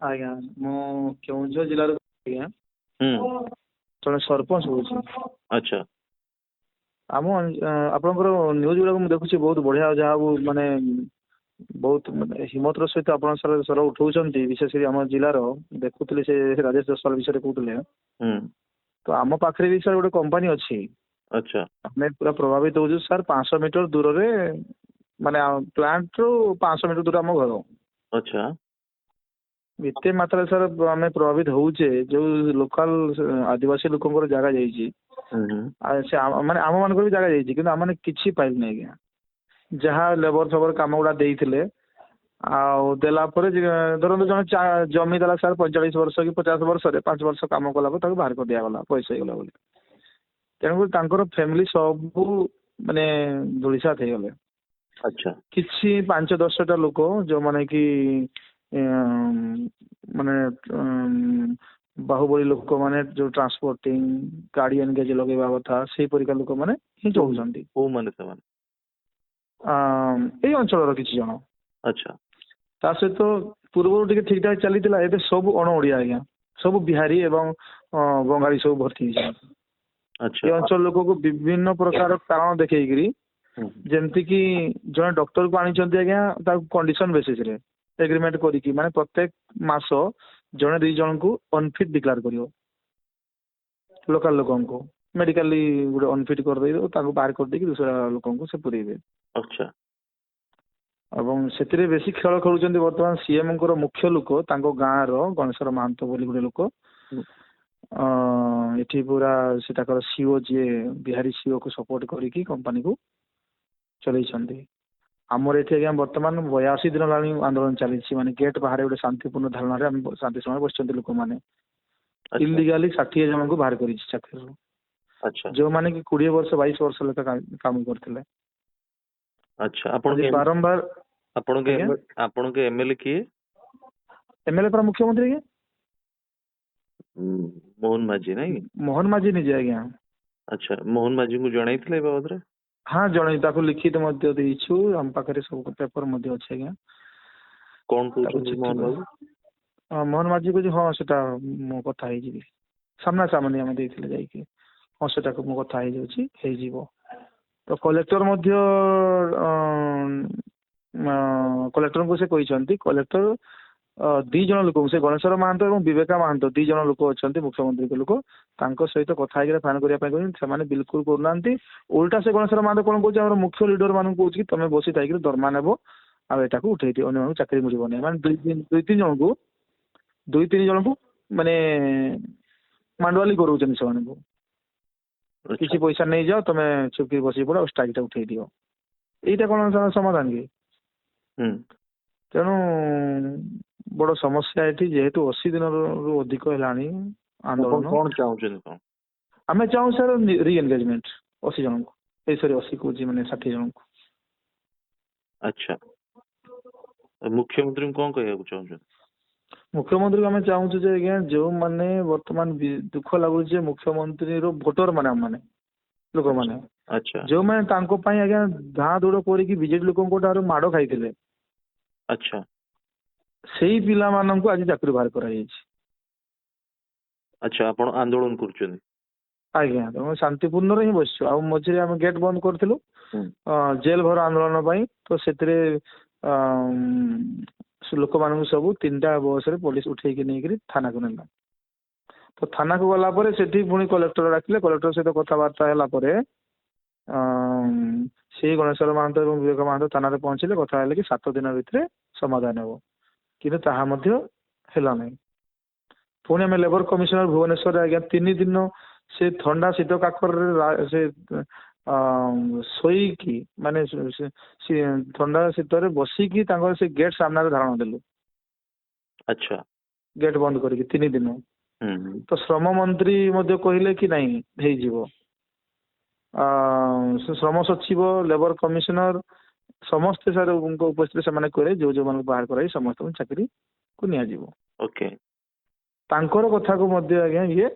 ଆଜ୍ଞା ମୁଁ କେଉଁଝର ଜିଲ୍ଲାରୁ ଆଜ୍ଞା ହୁଁ ଜଣେ ସରପଞ୍ଚ କହୁଛି। ଆଚ୍ଛା ଆପଣଙ୍କର ନ୍ୟୁଜ ଗୁଡାକ ମୁଁ ଦେଖୁଛି ବହୁତ ବଢିଆ, ଯାହା ହଉ ମାନେ ବହୁତ ମାନେ ହିମ୍ମତର ସହିତ ଆପଣ ସ୍ୱର ଉଠଉଛନ୍ତି, ବିଶେଷ କରି ଆମ ଜିଲ୍ଲାର। ଦେଖୁଥିଲେ ସେ ରାଜେଶ ଜୟସୱାଲ ବିଷୟରେ କହୁଥିଲେ। ହୁଁ ତ ଆମ ପାଖରେ ବି ସାର୍ ଗୋଟେ କମ୍ପାନୀ ଅଛି। ଆଚ୍ଛା ଆମେ ପୁରା ପ୍ରଭାବିତ ହଉଛୁ ସାର୍। 500 ମିଟର ଦୂରରେ, ମାନେ ପ୍ଲାଣ୍ଟ ରୁ 500 ମିଟର ଦୂର ଆମ ଘର। ଆଚ୍ଛା ଏତେ ମାତ୍ରାରେ ସାର୍ ଆମେ ପ୍ରଭାବିତ ହଉଛେ, ଯୋଉ ଲୋକାଲ ଆଦିବାସୀ ଲୋକଙ୍କର ଜାଗା ଯାଇଛି, ହୁଁ ସେ ମାନେ ଆମ ମାନଙ୍କର ବି ଜାଗା ଯାଇଛି, କିନ୍ତୁ ଆମମାନେ କିଛି ପାଇଲୁନି ଆଜ୍ଞା। ଯାହା ଲେବର ଫେବର କାମ ଗୁଡା ଦେଇଥିଲେ, ଆଉ ଦେଲା ପରେ ଧରନ୍ତୁ ଜଣେ ଜମି ଦେଲା ସାର୍ 45 ବର୍ଷ କି 50 ବର୍ଷରେ 5 ବର୍ଷ କାମ କଲା ପରେ ତାକୁ ବାହାର କରିଦିଆଗଲା, ପଇସା ହେଇଗଲା ବୋଲି। ତେଣୁକରି ତାଙ୍କର ଫ୍ୟାମିଲି ସବୁ ମାନେ ଧୂଳିସାତ ହେଇଗଲେ। ଆଚ୍ଛା କିଛି 5-10ଟା ଲୋକ ଯୋଉମାନେ କି ମାନେ ବାହୁବଳୀ ଲୋକମାନେ, ଯୋଉ ଟ୍ରାନ୍ସପୋର୍ଟିଂ ଗାଡି ଏନଗେଜ ଲଗେଇବା କଥା, ସେଇପରିକା ଲୋକମାନେ ହିଁ ଚଳୁଛନ୍ତି। କୋଉମାନେ ସେମାନେ? ଏଇ ଅଞ୍ଚଳର କିଛି ଜଣ। ଆଚ୍ଛା ତା ସହିତ ପୂର୍ବରୁ ଟିକେ ଠିକ ଠାକ ଚାଲିଥିଲା, ଏବେ ସବୁ ଅଣ ଓଡିଆ ଆଜ୍ଞା, ସବୁ ବିହାରୀ ଏବଂ ବଙ୍ଗାଳୀ ସବୁ ଭର୍ତ୍ତି ହେଇଛନ୍ତି। ଆଚ୍ଛା ଏ ଅଞ୍ଚଳ ଲୋକକୁ ବିଭିନ୍ନ ପ୍ରକାର କାରଣ ଦେଖେଇକିରି, ହୁଁ ଯେମିତି କି ଜଣେ ଡକ୍ଟରକୁ ଆଣିଛନ୍ତି ଆଜ୍ଞା, ତାକୁ କଣ୍ଡିସନ ବେସିସରେ ଏଗ୍ରିମେଣ୍ଟ କରିକି, ମାନେ ପ୍ରତ୍ୟେକ ମାସ ଜଣେ 2 ଜଣଙ୍କୁ ଅନଫିଟ ଡିକ୍ଲାର କରିବ। ଲୋକାଲ ଲୋକଙ୍କୁ ମେଡିକାଲି ଗୋଟେ ଅନଫିଟ କରିଦେଇବ, ତାଙ୍କୁ ବାହାର କରିଦେଇକି ଦୂସରା ଲୋକଙ୍କୁ ସେ ପୁରେଇବେ। ଆଚ୍ଛା ଏବଂ ସେଥିରେ ବେଶୀ ଖେଳ ଖେଳୁଛନ୍ତି ବର୍ତ୍ତମାନ ସିଏମଙ୍କର ମୁଖ୍ୟ ଲୋକ, ତାଙ୍କ ଗାଁର ଗଣେଶ୍ୱର ମହାନ୍ତ ବୋଲି ଗୋଟେ ଲୋକ। ହୁଁ ଏଠି ପୁରା ସେ ତାଙ୍କର ସିଓ, ଯିଏ ବିହାରୀ ସିଓ କୁ ସପୋର୍ଟ କରିକି କମ୍ପାନୀକୁ ଚଲେଇଛନ୍ତି। ଆମର ଏଠି ଆଜ୍ଞା ବର୍ତ୍ତମାନ 82 ଦିନ ହେଲାଣି ଆନ୍ଦୋଳନ ଚାଲିଛି। ମାନେ ଗେଟ୍ ବାହାରେ ଗୋଟେ ଶାନ୍ତିପୂର୍ଣ୍ଣ ଧାରଣାରେ ଆମେ ଶାନ୍ତି ସମୟରେ ବସିଛନ୍ତି ଲୋକମାନେ। ଆଚ୍ଛା ଇଲିଗାଲି 60 ଜଣଙ୍କୁ ବାହାର କରିଛି ଚାକିରିରୁ, ଆଚ୍ଛା ଯୋଉମାନେ କି 20 ବର୍ଷ 22 ବର୍ଷ ଲେଖା କାମ କରିଥିଲେ। ଆଚ୍ଛା ଆଜି ବାରମ୍ବାର ଆଜ୍ଞା ଆପଣଙ୍କ ଏମଏଲଏ କିଏ? ଏମଏଲଏ ପରା ମୁଖ୍ୟମନ୍ତ୍ରୀ ଆଜ୍ଞା, ମୋହନ ମାଝୀ ନାଇଁ? ମୋହନ ମାଝୀ ନିଜେ ଆଜ୍ଞା। ଆଚ୍ଛା ମୋହନ ମାଝୀଙ୍କୁ ଜଣାଇଥିଲେ ଏ ବାବଦରେ? ହଁ ଜଣେଇ, ତାକୁ ଲିଖିତ ମଧ୍ୟ ଦେଇଛୁ, ଆମ ପାଖରେ ସବୁ ପେପର ମଧ୍ୟ ଅଛି ଆଜ୍ଞା। କଣ ତାକୁ କହୁଛନ୍ତି ଚିଠି ମୋହନ ବାବୁ? ମୋହନ ମାଝୀ କହୁଛି ହଁ ସେଟା ମୁଁ କଥା ହେଇଯିବି, ସାମ୍ନା ସାମ୍ନି ଆମେ ଦେଇଥିଲେ ଯାଇକି, ହଁ ସେଟାକୁ ମୁଁ କଥା ହେଇଯାଉଛି, ହେଇଯିବ। ତ କଲେକ୍ଟର ମଧ୍ୟ କଲେକ୍ଟରଙ୍କୁ ସେ କହିଛନ୍ତି, କଲେକ୍ଟର 2 ଜଣ ଲୋକଙ୍କୁ, ସେ ଗଣେଶ୍ୱର ମହାନ୍ତ ଏବଂ ବିବେକା ମହାନ୍ତ 2 ଜଣ ଲୋକ ଅଛନ୍ତି ମୁଖ୍ୟମନ୍ତ୍ରୀଙ୍କ ଲୋକ, ତାଙ୍କ ସହିତ କଥା ହେଇକି ଫାଇନ୍ କରିବା ପାଇଁ କହିଛନ୍ତି। ସେମାନେ ବିଲକୁଲ କରୁନାହାନ୍ତି। ଉଲ୍ଟା ସେ ଗଣେଶ୍ୱର ମହାନ୍ତ କଣ କହୁଛି, ଆମର ମୁଖ୍ୟ ଲିଡର ମାନଙ୍କୁ କହୁଛି କି ତମେ ବସି ଥାଇକି ଦରମା ନେବ, ଆଉ ଏଟାକୁ ଉଠେଇ ଦିଅ, ଅନ୍ୟମାନଙ୍କୁ ଚାକିରି ମିଳିବନି। ମାନେ 2-3 ଜଣଙ୍କୁ ମାନେ ମାଣ୍ଡୁଆଲି କରୁଛନ୍ତି ସେମାନଙ୍କୁ। କିଛି ପଇସା ନେଇଯାଅ, ତମେ ଚୁପକି ବସି ପଡ, ଆଉ ଷ୍ଟ୍ରାଇକ୍ ଟା ଉଠେଇ ଦିଅ। ଏଇଟା କଣ ସମାଧାନ କି? ତେଣୁ ବଡ ସମସ୍ୟା ଏଠି, ଯେହେତୁ 80 ଦିନରୁ ଅଧିକ ହେଲାଣି ଆନ୍ଦୋଳନ। କଣ ଚାହୁଁଛନ୍ତି କଣ? ଆମେ ଚାହୁଁ ସାର୍ ରି ଏନଗେଜମେଣ୍ଟ 80 ଜଣଙ୍କୁ, ଏଇ ସରି 80 କହୁଛି, ମାନେ 60 ଜଣଙ୍କୁ। ଆଚ୍ଛା ମୁଖ୍ୟମନ୍ତ୍ରୀଙ୍କୁ କଣ କହିବାକୁ ଚାହୁଁଛନ୍ତି? ମୁଖ୍ୟମନ୍ତ୍ରୀଙ୍କୁ ଆମେ ଚାହୁଁଛୁ ଯେ ଆଜ୍ଞା, ଯୋଉମାନେ ବର୍ତ୍ତମାନ ଦୁଃଖ ଲାଗୁଛି ଯେ ମୁଖ୍ୟମନ୍ତ୍ରୀର ଭୋଟର ମାନେ, ଆମମାନେ ଲୋକମାନେ, ଆଚ୍ଛା ଯୋଉମାନେ ତାଙ୍କ ପାଇଁ ଆଜ୍ଞା ଧାଁ ଦୌଡ଼ କରିକି ବିଜେଡି ଲୋକଙ୍କ ଠାରୁ ମାଡ ଖାଇଥିଲେ, ଆଚ୍ଛା ସେଇ ପିଲାମାନଙ୍କୁ ଆଜି ଚାକିରି ବାହାର କରାଯାଇଛି। ଆଚ୍ଛା ଆପଣ ଆନ୍ଦୋଳନ କରୁଛନ୍ତି? ଆଜ୍ଞା ଆମେ ଶାନ୍ତିପୂର୍ଣ୍ଣରେ ହିଁ ବସିଛୁ। ଆଉ ମଝିରେ ଆମେ ଗେଟ୍ ବନ୍ଦ କରିଥିଲୁ ଜେଲ ଭର ଆନ୍ଦୋଳନ ପାଇଁ। ତ ସେଥିରେ ଲୋକମାନଙ୍କୁ ସବୁ 3ଟା ବସରେ ପୋଲିସ ଉଠେଇକି ନେଇକରି ଥାନାକୁ ନେଲା। ତ ଥାନାକୁ ଗଲା ପରେ ସେଠି ପୁଣି କଲେକ୍ଟର ଡାକିଲେ, କଲେକ୍ଟର ସହିତ କଥାବାର୍ତ୍ତା ହେଲା ପରେ ସେଇ ଗଣେଶ୍ୱର ମହାନ୍ତ ଏବଂ ବିବେକ ମହାନ୍ତ ଥାନାରେ ପହଞ୍ଚିଲେ, କଥା ହେଲେ କି 7 ଦିନ ଭିତରେ ସମାଧାନ ହେବ, କିନ୍ତୁ ତାହା ମଧ୍ୟ ହେଲା ନାହିଁ। ପୁଣି ଆମେ ଲେବର କମିଶନର ଭୁବନେଶ୍ୱରରେ ଆଜ୍ଞା 3 ଦିନ ସେ ଥଣ୍ଡା ଶୀତ କାକରରେ ସେ ଶୋଇକି, ମାନେ ଥଣ୍ଡା ଶୀତରେ ବସିକି ତାଙ୍କର ସେ ଗେଟ୍ ସାମ୍ନାରେ ଧାରଣା ଦେଲୁ। ଆଚ୍ଛା ଗେଟ୍ ବନ୍ଦ କରିକି 3 ଦିନ। ତ ଶ୍ରମ ମନ୍ତ୍ରୀ ମଧ୍ୟ କହିଲେ କି ନାଇଁ ହେଇଯିବ। ଶ୍ରମ ସଚିବ, ଲେବର କମିଶନର ସମସ୍ତେ ସାର୍ ଉପସ୍ଥିତିରେ ସେମାନେ କହିଲେ ଯୋଉମାନଙ୍କୁ ବାହାର କରାଯାଇ ସମସ୍ତଙ୍କୁ ଚାକିରିକୁ ନିଆଯିବ। ଓକେ। ତାଙ୍କର କଥାକୁ ମଧ୍ୟ ଆଜ୍ଞା ଇଏ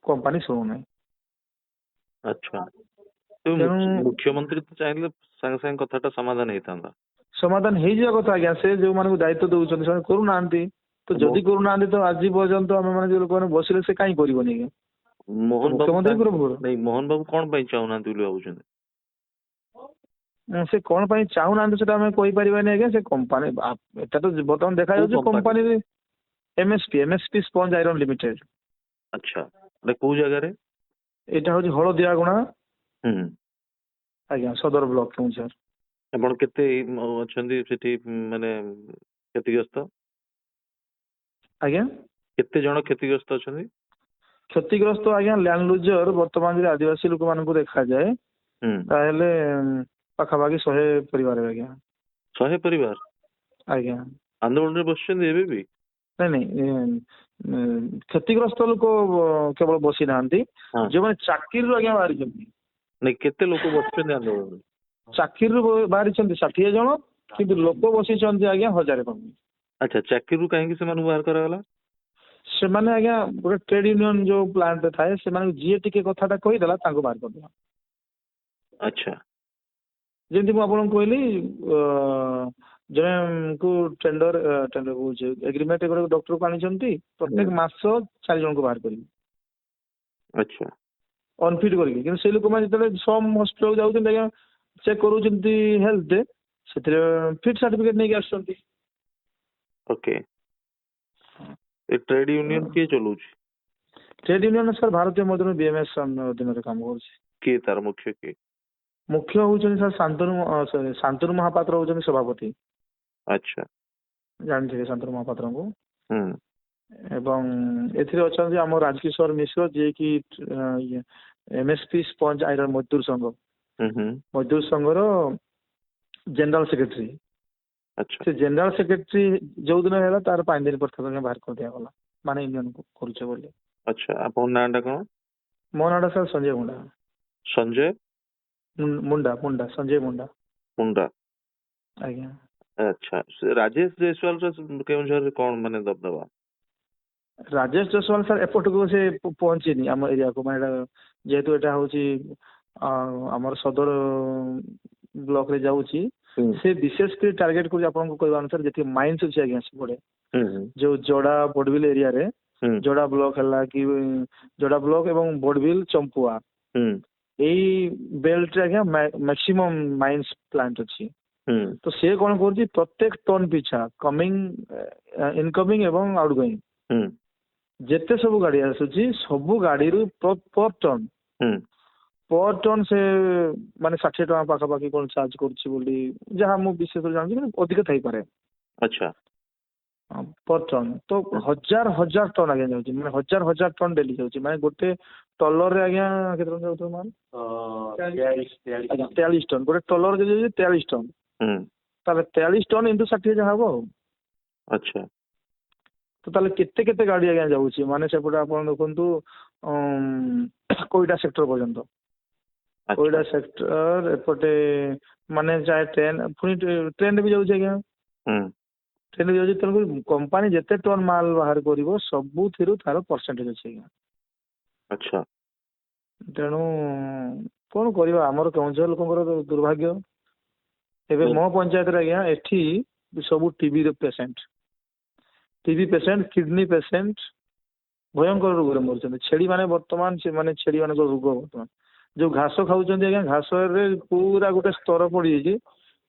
କମ୍ପାନୀ ଶୁଣୁନାହିଁ। ଆଚ୍ଛା ତେଣୁ ମୁଖ୍ୟମନ୍ତ୍ରୀ ତ ଚାହିଁଲେ ସାଙ୍ଗେ ସାଙ୍ଗେ କଥାଟା ସମାଧାନ ହେଇଥାନ୍ତା। ସମାଧାନ ହେଇଯିବା କଥା ଆଜ୍ଞା, ସେ ଯୋଉମାନଙ୍କୁ ଦାୟିତ୍ୱ ଦଉଛନ୍ତି ସେମାନେ କରୁନାହାନ୍ତି। ତ ଯଦି କରୁନାହାନ୍ତି ତ ଆଜି ପର୍ଯ୍ୟନ୍ତ ଆମେ ମାନେ ଯୋଉ ଲୋକମାନେ ବସିଲେ ସେ କାହିଁ କରିବନି ଆଜ୍ଞା? ମୋହନ ବାବୁ ମୁଖ୍ୟମନ୍ତ୍ରୀଙ୍କର ଭୁଲ। ନାଇଁ ମୋହନ ବାବୁ କଣ ପାଇଁ ଚାହୁଁନାହାନ୍ତି ବୋଲି ଭାବୁଛନ୍ତି? ସେ କଣ ପାଇଁ ଚାହୁଁନାହାନ୍ତି ସେଟା ଆମେ କହିପାରିବାନି ଆଜ୍ଞା। ସେ କମ୍ପାନୀ ଏଟା ତ ବର୍ତ୍ତମାନ ଦେଖାଯାଉଛି କୋଉ company? କମ୍ପାନୀରେ ଏମଏସପି ସ୍ପଞ୍ଜ ଆଇରନ୍ ଲିମିଟେଡ। ଆଚ୍ଛା, ଏଟା କୋଉ ଜାଗାରେ? ଏଇଟା ହଉଛି ହଳଦିଆଗୁଣା ହୁଁ। ଆଜ୍ଞା, ସଦର ବ୍ଲକ କେଉଁଝର। ଆପଣ କେତେ ଅଛନ୍ତି ସେଠି ମାନେ କ୍ଷତିଗ୍ରସ୍ତ? ଆଜ୍ଞା, କେତେ ଜଣ କ୍ଷତିଗ୍ରସ୍ତ ଅଛନ୍ତି? କ୍ଷତିଗ୍ରସ୍ତ ଆଜ୍ଞା ଲ୍ୟାଣ୍ଡ ଲୁଜର ବର୍ତ୍ତମାନ ଯଦି ଆଦିବାସୀ ଲୋକମାନଙ୍କୁ ଦେଖାଯାଏ ହୁଁ। ତାହେଲେ ପାଖାପାଖି 100 ପରିବାର ଆଜ୍ଞା। 100 ପରିବାର ଆଜ୍ଞା, ଆନ୍ଦୋଳନରେ ବସିଛନ୍ତି ଏବେ ବି? ନାଇଁ ନାଇଁ କ୍ଷତିଗ୍ରସ୍ତ ଲୋକ କେବଳ ବସି ନାହାନ୍ତି, ହଁ। ଯେଉଁମାନେ ଚାକିରିରୁ ଆଜ୍ଞା ବାହାରିଛନ୍ତି। ନାଇଁ କେତେ ଲୋକ ବସିଛନ୍ତି ଆନ୍ଦୋଳନରେ? ଚାକିରିରୁ ବାହାରିଛନ୍ତି 60 ଜଣ, କିନ୍ତୁ ଲୋକ ବସିଛନ୍ତି ଆଜ୍ଞା 1000 କମି। ଆଚ୍ଛା, ଚାକିରିରୁ କାହିଁକି ସେମାନଙ୍କୁ ବାହାର କରାଗଲା? ସେମାନେ ଆଜ୍ଞା ଗୋଟେ ଟ୍ରେଡ୍ ୟୁନିୟନ ଯୋଉ ପ୍ଲାଣ୍ଟ ଥାଏ, ସେମାନଙ୍କୁ ଯିଏ ଟିକେ କଥାଟା କହିଦେଲା ତାଙ୍କୁ ବାହାର କରିଦେଲା। ଆଚ୍ଛା। ଯେମିତି ମୁଁ ଆପଣଙ୍କୁ କହିଲି ଜଣକୁ ଟେଣ୍ଡର କହୁଛି ଏଗ୍ରିମେଣ୍ଟ ଗୋଟେ ଡକ୍ଟରକୁ ଆଣିଛନ୍ତି, ପ୍ରତ୍ୟେକ ମାସ 4 ଜଣଙ୍କୁ ବାହାର କରିବେ ଆଚ୍ଛା। ଅନଫିଟ୍ କରିକି। କିନ୍ତୁ ସେ ଲୋକମାନେ ଯେତେବେଳେ ସମ୍ ହସ୍ପିଟାଲ ଯାଉଛନ୍ତି ଆଜ୍ଞା ଚେକ୍ କରୁଛନ୍ତି ହେଲ୍ଥ, ସେଥିରେ ଫିଟ୍ ସାର୍ଟିଫିକେଟ ନେଇକି ଆସୁଛନ୍ତି। ଓକେ। ଏ ଟ୍ରେଡ୍ ୟୁନିୟନ କିଏ ଚଲଉଛି? ଟ୍ରେଡ୍ ୟୁନିୟନ ସାର୍ ଭାରତୀୟ ମଜଦୁର ବିଏମଏସ୍ ଅଧୀନରେ କାମ କରୁଛି। କିଏ ତାର ମୁଖ୍ୟ କିଏ? ମୁଖ୍ୟ ହଉଛନ୍ତି ସାର୍ ଶାନ୍ତନୁ ମହାପାତ୍ର ହଉଛନ୍ତି ସଭାପତି। ଆଚ୍ଛା। ଜାଣିଥିବେ ଶାନ୍ତନୁ ମହାପାତ୍ରଙ୍କୁ। ହୁଁ। ଏବଂ ଏଥିରେ ଅଛନ୍ତି ଆମ ରାଜକିଶୋର ମିଶ୍ର, ଯିଏକି ଏମଏସପି ସ୍ପଞ୍ଜ ଆଇରନ୍ ମଜଦୁର ସଂଘ ମଜଦୁର ସଂଘର ଜେନେରାଲ ସେକ୍ରେଟାରୀ। ଆଚ୍ଛା। ସେ ଜେନେରାଲ ସେକ୍ରେଟାରୀ ଯୋଉ ଦିନ ହେଲା ତାର 5 ଦିନ ପରେ ବାହାର କରିଦିଆଗଲା, ମାନେ ୟୁନିୟନ କରୁଛେ ବୋଲି। ଆଚ୍ଛା, ଆପଣଙ୍କ ନାଁଟା କଣ? ମୋ ନାଁଟା ସାର୍ ସଞ୍ଜୟ ମୁଣ୍ଡା। ସଞ୍ଜୟ ମୁଣ୍ଡା ସଞ୍ଜୟ ମୁଣ୍ଡା। ମୁଣ୍ଡା। ଆଜ୍ଞା। ଆଚ୍ଛା, ରାଜେଶ ଜୟସୱାଲର କେଉଁଝରରେ କଣ ମାନେ ଦବଦବା? ରାଜେଶ ଜୟସୱାଲ ସାର୍ ଏପଟକୁ ସେ ପହଞ୍ଚିନି ଆମ ଏରିଆକୁ, ମାନେ ଯେହେତୁ ଏଟା ହଉଛି ଆମର ସଦର ବ୍ଲକରେ ଯାଉଛି, ସେ ବିଶେଷ କରି ଟାର୍ଗେଟ କରୁଛି ଆପଣଙ୍କୁ କହିବା ଅନୁସାରେ ଯେତିକି ମାଇନ୍ସ ଅଛି ଆଜ୍ଞା ସେପଟେ ଯୋଉ ଯୋଡା ବଡବିଲ ଏରିଆରେ, ଯୋଡା ବ୍ଲକ ହେଲା କି ଯୋଡା ବ୍ଲକ ଏବଂ ବଡବିଲ ଚମ୍ପୁଆ, ଏଇ ବେଲ୍ଟରେ ଆଜ୍ଞା ମ୍ୟାକ୍ସିମମ୍ ମାଇନ୍ସ ପ୍ଲାଣ୍ଟ ଅଛି। ତ ସେ କଣ କରୁଛି, ପ୍ରତ୍ୟେକ ଟନ ପିଛା ଇନକମିଂ ଏବଂ ଆଉଟଗୋଇଂ ଯେତେ ସବୁ ଗାଡି ଆସୁଛି, ସବୁ ଗାଡିରୁ ପର ଟନ ସେ ମାନେ 60 ଟଙ୍କା ପାଖାପାଖି କଣ ଚାର୍ଜ କରୁଛି ବୋଲି ଯାହା ମୁଁ ବିଶେଷ ଜାଣୁଛି, କିନ୍ତୁ ଅଧିକ ଥାଇପାରେ। ଆଚ୍ଛା। ପର ଟନ ତ ହଜାର ଟନ ଆଜ୍ଞା ଯାଉଛି, ମାନେ ହଜାର ଟନ ଡେଲି ଯାଉଛି। ମାନେ ଗୋଟେ ଟଲରରେ ଆଜ୍ଞା କେତେ ଟଙ୍କା ଯାଉଥିବ ମାଲ? 43 ଟନ। ଗୋଟେ ଟଲର ଯଦି ଯାଉଛି 43 ଟନ, ତାହେଲେ 43 ଟନ ଇଣ୍ଟୁ 60 ଯାହା ହବ ଆଉ। ଆଚ୍ଛା। ତ ତାହେଲେ କେତେ କେତେ ଗାଡି ଆଜ୍ଞା ଯାଉଛି, ମାନେ ସେପଟେ ଆପଣ ଦେଖନ୍ତୁ କୋଇଟା ସେକ୍ଟର ପର୍ଯ୍ୟନ୍ତ। କୋଇଟା ସେକ୍ଟର ଏପଟେ ମାନେ ଯାଏ ଟ୍ରେନ, ପୁଣି ଟ୍ରେନରେ ବି ଯାଉଛି ଆଜ୍ଞା। ଟ୍ରେନ ବି ଯାଉଛି, ତେଣୁକରି କମ୍ପାନୀ ଯେତେ ଟନ ମାଲ ବାହାର କରିବ ସବୁଥିରୁ ତାର ପରସେଣ୍ଟେଜ ଅଛି ଆଜ୍ଞା। ଆଚ୍ଛା। ତେଣୁ କଣ କରିବା, ଆମର କେଉଁଝର ଲୋକଙ୍କର ଦୁର୍ଭାଗ୍ୟ। ଏବେ ମୋ ପଞ୍ଚାୟତରେ ଆଜ୍ଞା ଏଠି ସବୁ ଟିବି ପେସେଣ୍ଟ, କିଡନୀ ପେସେଣ୍ଟ ଭୟଙ୍କର ରୋଗରେ ମରୁଛନ୍ତି। ଛେଳି ମାନେ ବର୍ତ୍ତମାନ ସେମାନେ ଛେଳି ମାନଙ୍କର ରୋଗ ବର୍ତ୍ତମାନ ଯୋଉ ଘାସ ଖାଉଛନ୍ତି ଆଜ୍ଞା, ଘାସରେ ପୁରା ଗୋଟେ ସ୍ତର ପଡିଯାଇଛି,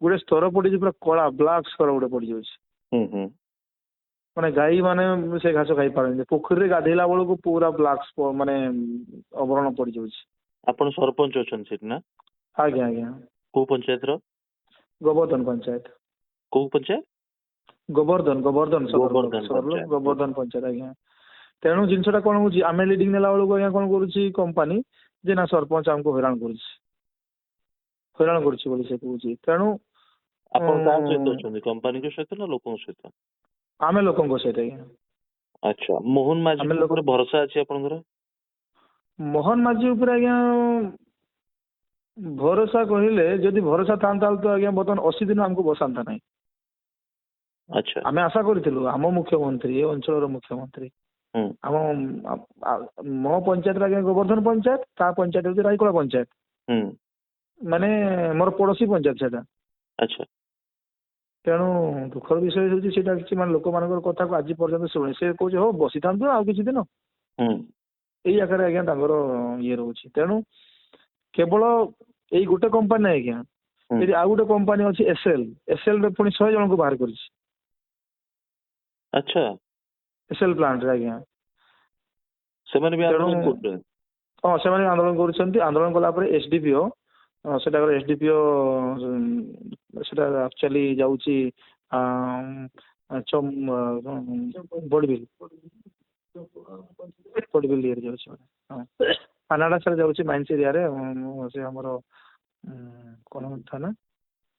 ପୁରା କଳା ବ୍ଲାକ ସ୍ତର ଗୋଟେ ପଡିଯାଉଛି। ମାନେ ଗାଈ ମାନେ ସେ ଘାସ ଖାଇପାରନ୍ତି, ପୋଖରୀରେ ଗାଧେଇଲା ବେଳକୁ ପୁରା ବ୍ଲାକ ମାନେ ଅବରଣ ପଡିଯାଉଛି। ଆପଣ ସରପଞ୍ଚ ଅଛନ୍ତି ସେଠି ନା? ଆଜ୍ଞା ଆଜ୍ଞା। କୋଉ ପଞ୍ଚାୟତର? ଗୋବର୍ଦ୍ଧନ ପଞ୍ଚାୟତ। କୋଉ ପଞ୍ଚାୟତ? ଗୋବର୍ଦ୍ଧନ ଗୋବର୍ଦ୍ଧନ ପଞ୍ଚାୟତ ଆଜ୍ଞା। ତେଣୁ ଜିନିଷଟା କଣ ହଉଛି, ଆମେ ଲିଡିଂ ନେଲା ବେଳକୁ ଆଜ୍ଞା କଣ କରୁଛି କମ୍ପାନୀ, ଯେ ନା ସରପଞ୍ଚ ଆମକୁ ହଇରାଣ କରୁଛି ବୋଲି ସେ କହୁଛି। ତେଣୁ ଆପଣ କାହା ସହିତ ଅଛନ୍ତି, କମ୍ପାନୀଙ୍କ ସହିତ ନା ଲୋକଙ୍କ ସହିତ? ଆମେ ଲୋକଙ୍କ ସହିତ ଆଜ୍ଞା। ଆଚ୍ଛା, ମୋହନ ମାଝୀ ଉପରେ ଭରସା ଅଛି ଆପଣଙ୍କର? ମୋହନ ମାଝୀ ଉପରେ ଆଜ୍ଞା ଭରସା କହିଲେ, ଯଦି ଭରସା ଥାନ୍ତା ତ ଆଜ୍ଞା ବର୍ତ୍ତମାନ 80 ଦିନ ଆମକୁ ବସାନ୍ତା ନାହିଁ। ଆଚ୍ଛା। ଆମେ ଆଶା କରିଥିଲୁ ଆମ ମୁଖ୍ୟମନ୍ତ୍ରୀ, ଏ ଅଞ୍ଚଳର ମୁଖ୍ୟମନ୍ତ୍ରୀ, ମୋ ପଞ୍ଚାୟତରେ ଆଜ୍ଞା ଗୋବର୍ଦ୍ଧନ ପଞ୍ଚାୟତ, ତା ପଞ୍ଚାୟତ ହଉଛି ରାଇକଳା ପଞ୍ଚାୟତ, ମାନେ ମୋର ପଡୋଶୀ ପଞ୍ଚାୟତ ସେଟା। ଆଚ୍ଛା। ତେଣୁ ଦୁଃଖର ବିଷୟ ହେଉଛି ସେଇଟା କିଛି ମାନେ ଲୋକମାନଙ୍କର କଥାକୁ ଆଜି ପର୍ଯ୍ୟନ୍ତ ଶୁଣି ସେ କହୁଛି ହଉ ବସିଥାନ୍ତୁ ଆଉ କିଛି ଦିନ ହୁଁ ଏଇ ଆକାରରେ ଆଜ୍ଞା ତାଙ୍କର ଇଏ ରହୁଛି। ତେଣୁ କେବଳ ଏଇ ଗୋଟେ କମ୍ପାନୀ ଆଜ୍ଞା ହୁଁ। ଏଠି ଆଉ ଗୋଟେ କମ୍ପାନୀ ଅଛି ଏସ୍ଏଲ୍ ରେ ପୁଣି 100 ଜଣଙ୍କୁ ବାହାର କରିଛି ଆଚ୍ଛା ଏସ୍ଏଲ୍ ପ୍ଲାଣ୍ଟରେ ଆଜ୍ଞା। ସେମାନେ ବି ତେଣୁ ଆନ୍ଦୋଳନ କରୁଛନ୍ତି। ହଁ ସେମାନେ ଆନ୍ଦୋଳନ କରୁଛନ୍ତି। ଆନ୍ଦୋଳନ କଲା ପରେ ଏସଡିପିଓ ସେଟାଙ୍କର ଏସଡିପିଓ ସେଟା ଆକ୍ଚୁଆଲି ଯାଉଛି ବଡବିଲ୍ ଇଏରେ ଯାଉଛି ହଁ କାନାଡା ସାର୍ ଯାଉଛି ମାଇନ୍ସ ଏରିଆରେ ସେ ଆମର କଣ ଥାନା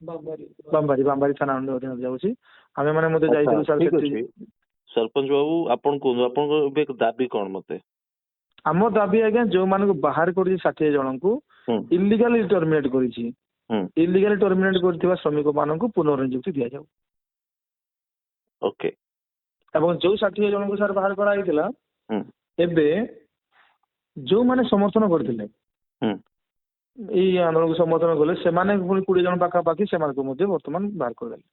ବାମ୍ବାରୀ ଥାନା ଅଧୀନରେ ଯାଉଛି। ଆମେ ମାନେ ମଧ୍ୟ ଯାଇଥିଲୁ ସାର୍ ଠିକ ସେଠି। ଅଛି ସରପଞ୍ଚ ବାବୁ ଆପଣ କୁହନ୍ତୁ ଆପଣଙ୍କର ଏବେ ଦାବି କଣ ମତେ? ଆମ ଦାବି ଆଜ୍ଞା ଯୋଉମାନଙ୍କୁ ବାହାର କରିଛି 60 ଜଣଙ୍କୁ ହୁଁ ଇଲିଗାଲି ଟର୍ମିନେଟ୍ କରିଛି ହୁଁ ଇଲିଗାଲି ଟର୍ମିନେଟ୍ କରିଥିବା ଶ୍ରମିକ ମାନଙ୍କୁ ପୁନଃନିଯୁକ୍ତି ଦିଆଯାଉ। ଓକେ ଏବଂ ଯୋଉ 60 ଜଣଙ୍କୁ ସାର୍ ବାହାର କରାଯାଇଥିଲା ହୁଁ ଏବେ ଯୋଉମାନେ ସମର୍ଥନ କରିଥିଲେ ହୁଁ ଏଇ ଆନ୍ଦୋଳନକୁ ସମର୍ଥନ କଲେ ସେମାନେ ପୁଣି 20 ଜଣ ପାଖାପାଖି ସେମାନଙ୍କୁ ମଧ୍ୟ ବର୍ତ୍ତମାନ ବାହାର କରିଦେଲେ।